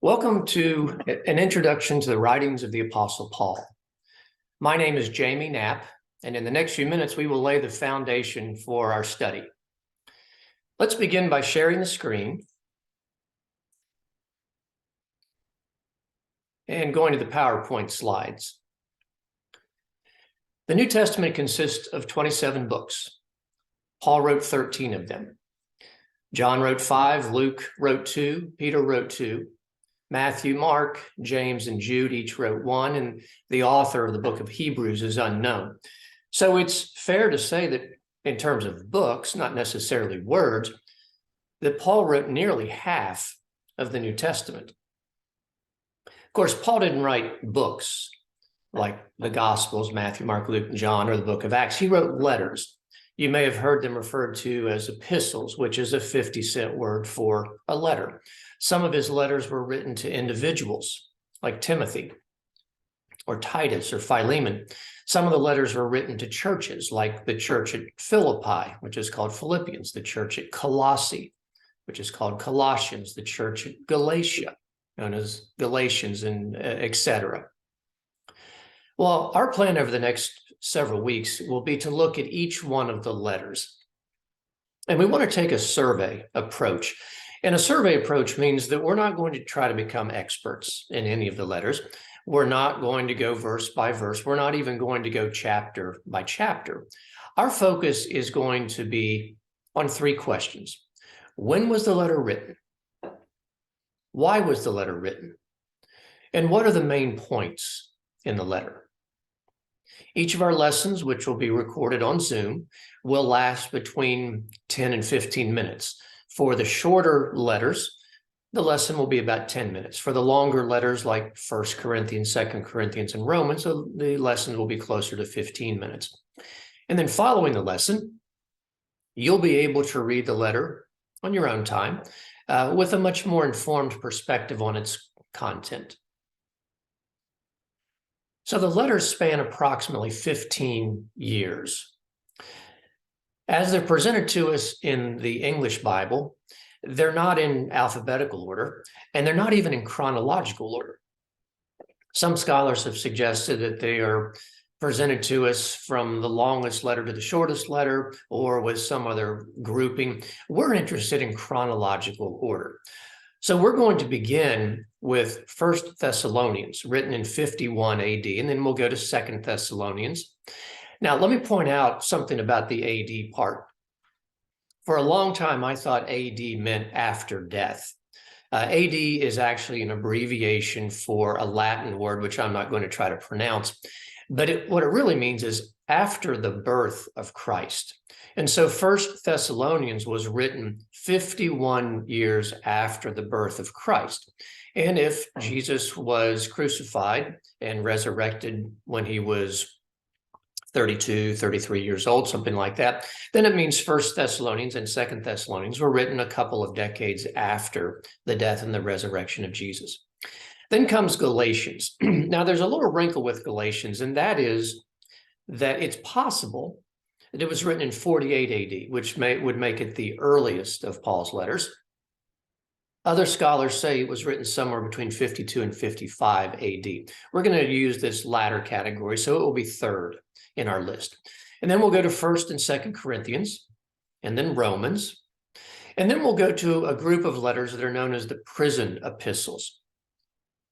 Welcome to an introduction to the writings of the Apostle Paul. My name is Jamie Knapp, and in the next few minutes, we will lay the foundation for our study. Let's begin by sharing the screen and going to the PowerPoint slides. The New Testament consists of 27 books. Paul wrote 13 of them. John wrote 5, Luke wrote 2, Peter wrote 2. Matthew, Mark, James, and Jude each wrote 1, and the author of the book of Hebrews is unknown. So it's fair to say that in terms of books, not necessarily words, that Paul wrote nearly half of the New Testament. Of course, Paul didn't write books like the Gospels, Matthew, Mark, Luke, and John, or the book of Acts. He wrote letters. You may have heard them referred to as epistles, which is a 50-cent word for a letter. Some of his letters were written to individuals like Timothy or Titus or Philemon. Some of the letters were written to churches like the church at Philippi, which is called Philippians, the church at Colossae, which is called Colossians, the church at Galatia, known as Galatians, and etc. Well, our plan over the next several weeks will be to look at each one of the letters. And we want to take a survey approach. And a survey approach means that we're not going to try to become experts in any of the letters. We're not going to go verse by verse. We're not even going to go chapter by chapter. Our focus is going to be on 3 questions. When was the letter written? Why was the letter written? And what are the main points in the letter? Each of our lessons, which will be recorded on Zoom, will last between 10 and 15 minutes. For the shorter letters, the lesson will be about 10 minutes. For the longer letters like 1 Corinthians, 2 Corinthians, and Romans, the lessons will be closer to 15 minutes. And then following the lesson, you'll be able to read the letter on your own time with a much more informed perspective on its content. So the letters span approximately 15 years. As they're presented to us in the English Bible, they're not in alphabetical order, and they're not even in chronological order. Some scholars have suggested that they are presented to us from the longest letter to the shortest letter, or with some other grouping. We're interested in chronological order. So we're going to begin with 1 Thessalonians, written in 51 AD, and then we'll go to 2 Thessalonians. Now, let me point out something about the AD part. For a long time, I thought AD meant after death. AD is actually an abbreviation for a Latin word, which I'm not going to try to pronounce. But what it really means is after the birth of Christ. And so 1 Thessalonians was written 51 years after the birth of Christ. And if Jesus was crucified and resurrected when he was 32, 33 years old, something like that, then it means 1 Thessalonians and 2 Thessalonians were written a couple of decades after the death and the resurrection of Jesus. Then comes Galatians. Now, there's a little wrinkle with Galatians, and that is that it's possible that it was written in 48 AD, which would make it the earliest of Paul's letters. Other scholars say it was written somewhere between 52 and 55 AD. We're going to use this latter category, so it will be third in our list. And then we'll go to 1 and 2 Corinthians, and then Romans. And then we'll go to a group of letters that are known as the prison epistles,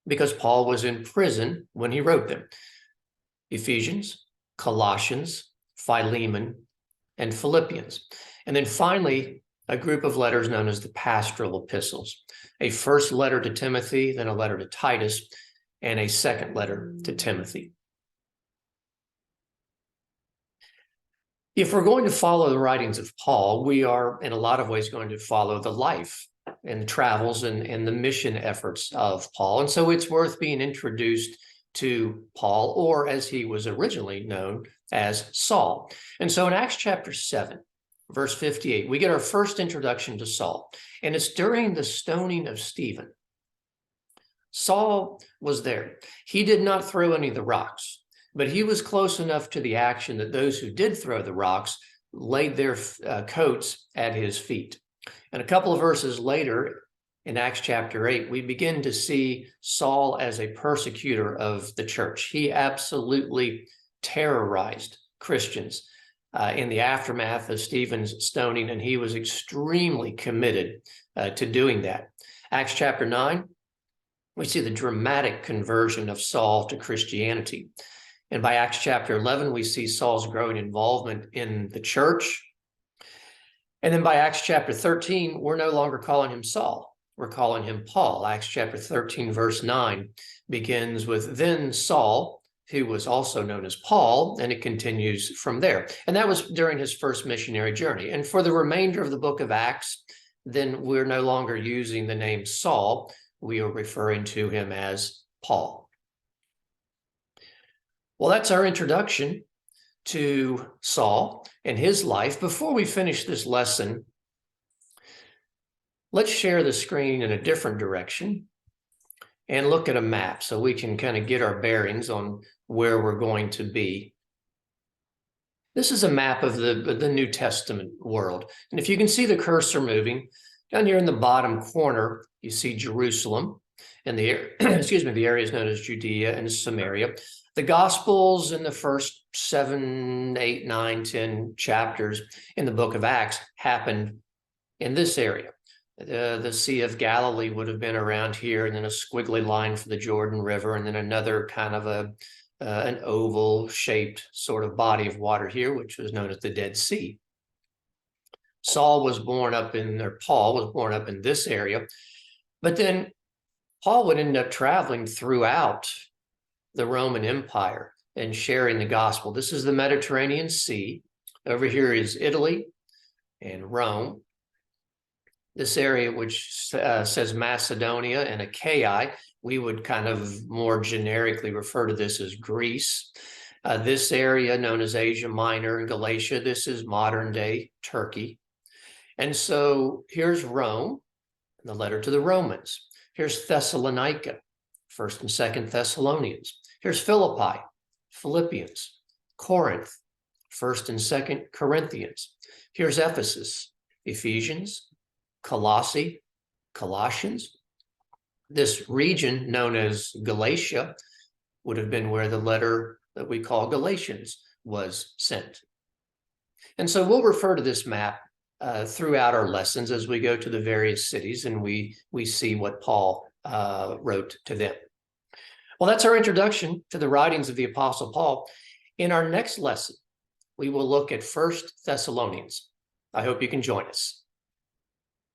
because Paul was in prison when he wrote them. Ephesians, Colossians, Philemon, and Philippians. And then finally, a group of letters known as the pastoral epistles, a first letter to Timothy, then a letter to Titus, and a second letter to Timothy. If we're going to follow the writings of Paul, we are in a lot of ways going to follow the life and the travels and the mission efforts of Paul. And so it's worth being introduced to Paul, or as he was originally known as Saul. And so in Acts chapter 7, verse 58, we get our first introduction to Saul, and it's during the stoning of Stephen. Saul was there. He did not throw any of the rocks, but he was close enough to the action that those who did throw the rocks laid their coats at his feet. And a couple of verses later, in Acts chapter 8, we begin to see Saul as a persecutor of the church. He absolutely terrorized Christians in the aftermath of Stephen's stoning, and he was extremely committed to doing that. Acts chapter 9, we see the dramatic conversion of Saul to Christianity. And by Acts chapter 11, we see Saul's growing involvement in the church. And then by Acts chapter 13, we're no longer calling him Saul. We're calling him Paul. Acts chapter 13, verse 9 begins with, "Then Saul, who was also known as Paul," and it continues from there. And that was during his first missionary journey. And for the remainder of the book of Acts, then we're no longer using the name Saul. We are referring to him as Paul. Well, that's our introduction to Saul and his life. Before we finish this lesson, let's share the screen in a different direction and look at a map so we can kind of get our bearings on where we're going to be. This is a map of the New Testament world. And if you can see the cursor moving, down here in the bottom corner, you see Jerusalem, and the area is known as Judea and Samaria. The Gospels in the first 7, 8, 9, 10 chapters in the book of Acts happened in this area. The Sea of Galilee would have been around here, and then a squiggly line for the Jordan River, and then another kind of an oval-shaped sort of body of water here, which was known as the Dead Sea. Paul was born up in this area, but then Paul would end up traveling throughout the Roman Empire and sharing the gospel. This is the Mediterranean Sea. Over here is Italy and Rome. This area, which says Macedonia and Achaia, we would kind of more generically refer to this as Greece. This area known as Asia Minor and Galatia, this is modern day Turkey. And so here's Rome, the letter to the Romans. Here's Thessalonica, 1st and 2nd Thessalonians. Here's Philippi, Philippians, Corinth, 1st and 2nd Corinthians. Here's Ephesus, Ephesians, Colossae, Colossians. This region known as Galatia would have been where the letter that we call Galatians was sent. And so we'll refer to this map throughout our lessons as we go to the various cities and we see what Paul wrote to them. Well, that's our introduction to the writings of the Apostle Paul. In our next lesson, we will look at 1 Thessalonians. I hope you can join us.